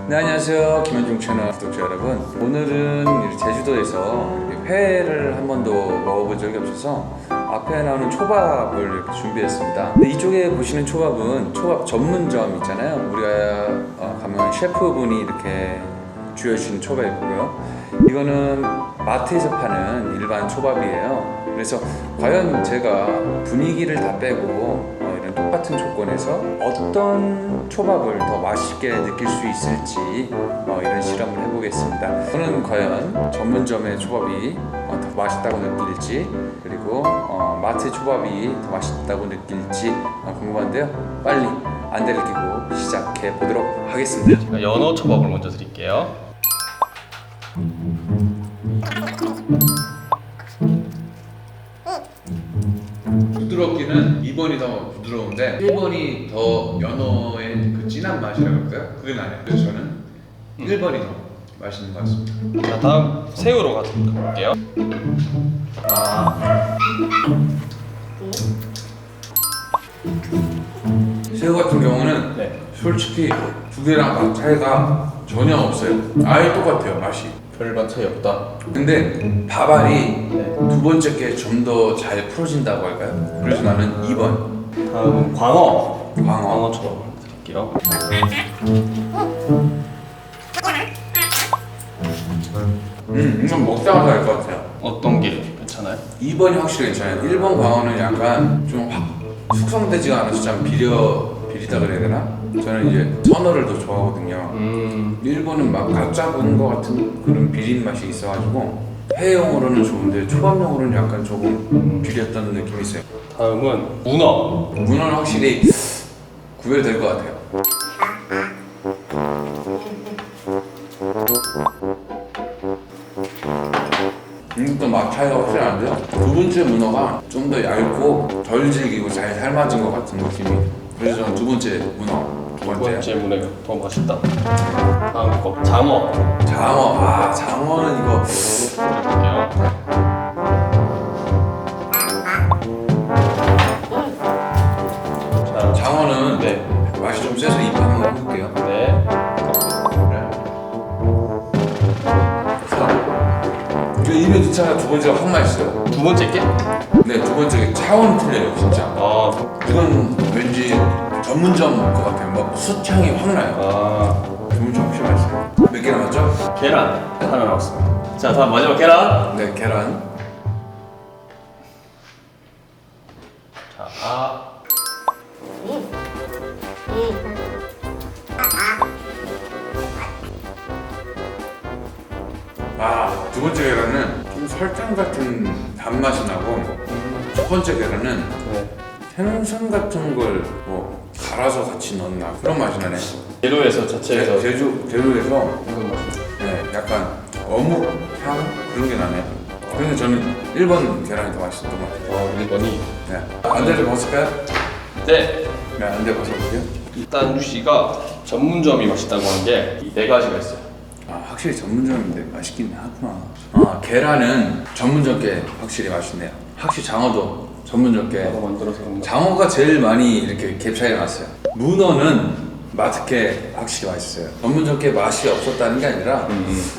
네, 안녕하세요. 김현중 채널 구독자 여러분. 오늘은 제주도에서 회를 한 번도 먹어본 적이 없어서 앞에 나오는 초밥을 이렇게 준비했습니다. 근데 이쪽에 보시는 초밥은 초밥 전문점 있잖아요. 우리가 가면 셰프분이 이렇게 주여주신 초밥이고요. 이거는 마트에서 파는 일반 초밥이에요. 그래서 과연 제가 분위기를 다 빼고 이런 똑같은 조건에서 어떤 초밥을 더 맛있게 느낄 수 있을지 이런 실험을 해보겠습니다. 저는 과연 전문점의 초밥이 더 맛있다고 느낄지, 그리고 마트 초밥이 더 맛있다고 느낄지 궁금한데요. 빨리 안대를 끼고 시작해 보도록 하겠습니다. 제가 연어 초밥을 먼저 드릴게요. 부드럽기는 2번이 더 부드러운데 1번이 더 연어의 그 진한 맛이라고 할까요? 그게 나네요. 그래서 저는 1번이 더 맛있는 것 같습니다. 자, 다음 새우로 가볼게요. 새우 같은 경우는 네. 솔직히 두 개랑 맛 차이가 전혀 없어요. 아예 똑같아요, 맛이. 별반 차이 없다. 근데 밥알이 네. 두 번째 게 좀 더 잘 풀어진다고 할까요? 그래서 나는 2번. 다음은 광어. 광어. 광어 초밥을 드릴게요. 이건 먹다가 알 것 같아요. 어떤 게 괜찮아요? 2번이 확실히 괜찮아요. 1번 광어는 약간 좀 확 숙성되지가 않아서 좀 비리다 그래야 되나? 저는 이제 선어를 더 좋아하거든요. 1번은 막 각 잡은 것 같은 그런 비린 맛이 있어가지고 회용으로는 좋은데 초밥용으로는 약간 조금 비렸던 느낌이 있어요. 다음은 문어. 문어는 확실히 구별될 것 같아요. 이것도 맛 차이가 확실히 나는데요. 두 번째 문어가 좀 더 얇고 덜 질기고 잘 삶아진 것 같은 느낌이. 그래서 저는 두 번째 문어. 두 두 번째. 번째 문어가 더 맛있다. 다음 거 장어. 장어. 장어는 이거 드릴게요. 자, 장어는 네. 맛이 좀 세서 입 한번 해볼게요. 네. 이거 입에 넣자마자 두 번째가 확 맛있어요. 두 번째 게? 네, 두 번째 차원 틀려요, 진짜. 아, 이건 왠지 전문점 것 같아요. 막 숯향이 확 나요. 전문점 확실히 맛있어요. 몇 개 남았죠? 계란 하나 나왔습니다. 자, 다음 마지막 계란. 네, 계란. 자, 두 번째 계란은 좀 설탕 같은 단맛이 나고, 첫 번째 계란은 네. 생선 같은 걸 뭐 갈아서 같이 넣나 그런 맛이 나네. 재료에서 자체에서 제주에서 이건 맛있어요. 네, 약간 어묵 향 그런 게 나네. 그래서 저는 1번 계란이 더 맛있었던 것 같아요. 1번이. 네. 안대를 벗을까요? 네. 네, 안대 벗어볼게요. 일단 유씨가 전문점이 맛있다고 한 게 이 네 가지가 있어요. 확실히 전문점인데 맛있긴 하구나. 계란은 전문점 게 확실히 맛있네요. 확실히 장어도 전문점 게. 내가 만들어서 그런 거. 장어가 제일 많이 이렇게 갭 차이가 났어요. 문어는 마트 게 확실히 맛있어요. 전문점 게 맛이 없었다는 게 아니라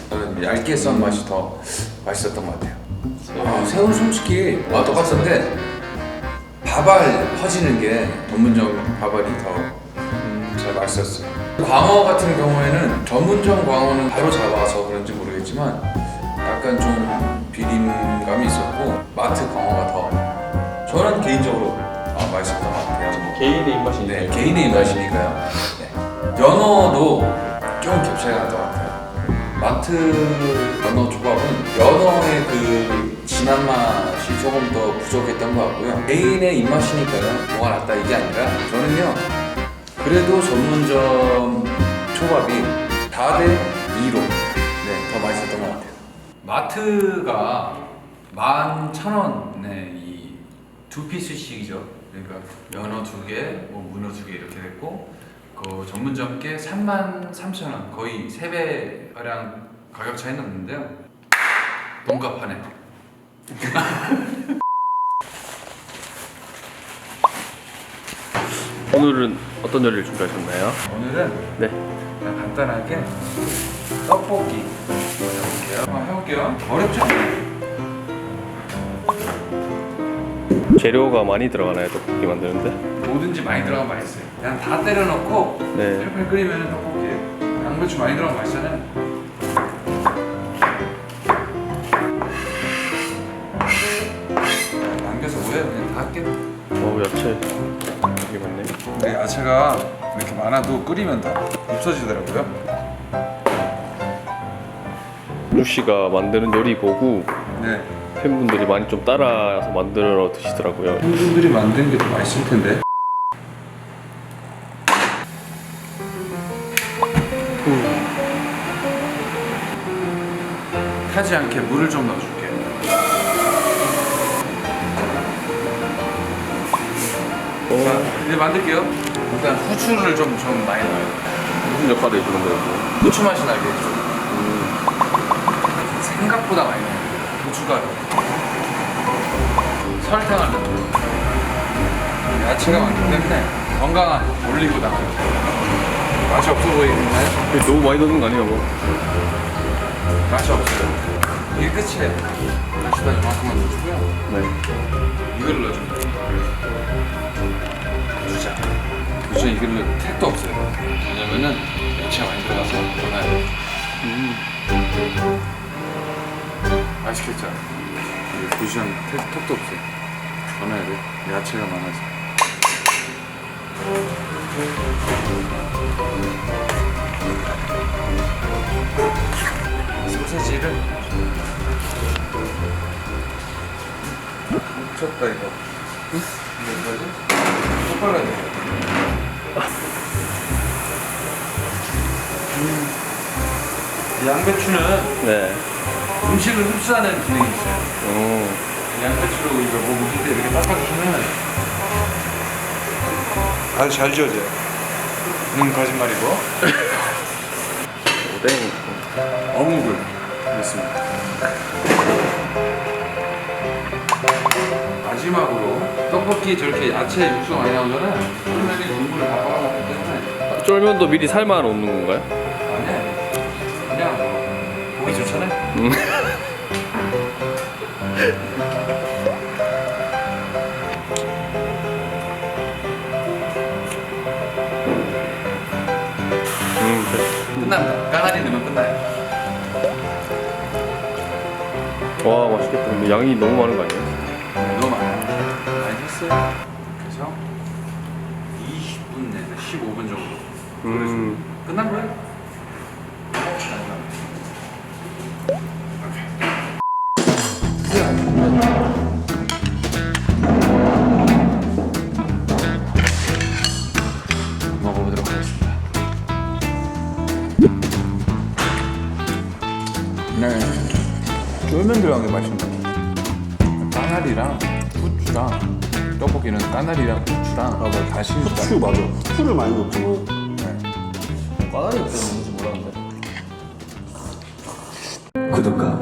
저는 얇게 썬 맛이 더 맛있었던 것 같아요. 새우는 솔직히 똑같은데 밥알 퍼지는 게 전문점 밥알이 더 잘 맛있었어요. 광어 같은 경우에는 전문점 광어는 바로 잡아서 그런지 모르겠지만 약간 좀 비린감이 있었고 마트 광어가 더 저는 개인적으로 맛있었던 것 같아요. 개인의 입맛이 네, 있네요. 개인의 입맛이니까요. 네. 연어도 좀 겹 차이가 나는 것 같아요. 마트 연어 초밥은 연어의 그 진한 맛이 조금 더 부족했던 것 같고요. 개인의 입맛이니까요. 뭐가 낫다 이게 아니라 저는요. 그래도 전문점 초밥이 4대 2로 더 맛있었던 것 같아요. 마트가 11,000원에 이 두 피스씩이죠. 그러니까 연어 2개, 뭐 문어 2개 이렇게 됐고 그 전문점께 33,000원 거의 3배 가량 가격 차이 났는데요. 돈값 하네. 오늘은 어떤 요리를 준비하셨나요? 오늘은 네. 그냥 간단하게 떡볶이 해볼게요. 한번 해볼게요. 어렵지 않아요. 재료가 많이 들어가나요? 떡볶이 만드는데? 뭐든지 많이 들어가면 맛있어요. 그냥 다 때려 넣고 네. 팔팔 끓이면 떡볶이에요. 양배추 많이 들어가면 맛있잖아요. 남겨서 뭐해요? 그냥 다 할게요. 야채 되게 많네. 근데 야채가 이렇게 많아도 끓이면 다 없어지더라고요. 루 씨가 만드는 요리 보고 네. 팬분들이 많이 좀 따라서 만들어 드시더라고요. 팬분들이 만든 게 더 맛있을 텐데. 타지 않게 물을 좀 넣어줄게. 자, 이제 만들게요. 일단 후추를 좀 많이 넣어요. 무슨 역할을 해주는 거예요? 후추 맛이 나게 좀. 생각보다 많이 넣어요. 고춧가루, 설탕을 넣어요. 야채가 많기 때문에 건강한 올리고당. 맛이 없어 보이나요? 너무 많이 넣는 거 아니에요? 뭐? 맛이 없어요. 이게 끝이에요. 다시다 이만큼만 넣어주고요. 네. 이걸 넣어줍니다. 주자. 요즘 이걸로 택도 없어요. 왜냐면은 야채가 많이 들어가서 변화야 돼. 맛있겠죠? 고추장 턱도 없어요. 변화야 돼. 야채가 많아서. 소세지를 미쳤다 이거. 이거 뭐지? 똑바로 돼. 양배추는 네. 음식을 흡수하는 기능이 있어요. 양배추로 이거 뭐 무실 때 이렇게 닦아주시면 아주 잘 지워져요. 거짓말이고. 오뎅. 어묵을 넣습니다. 마지막으로 떡볶이 저렇게 야채 육수 많이 나오잖아요. 쫄면이 국물을 다 빨아먹기 때문에 쫄면도 미리 삶아 놓는 건가요? 아니야. 그냥 보기 좋잖아요. 끝납니다. 까나리 넣으면 끝나요. 와 맛있겠다. 근데 양이 너무 많은 거 아니에요? 너무 많아요. 많이 했어요. 그래서 20분 내내 15분 정도 끝난 거예요? 먹어보도록 하겠습니다. 네, 쫄면 들어간 게 맛있네. 까나리랑 후추랑 떡볶이는 까나리랑 후추랑 다시마. 후추 맞아. 후추를 많이 넣죠. 까나리 없어서 뭔지 몰랐는데. 구독과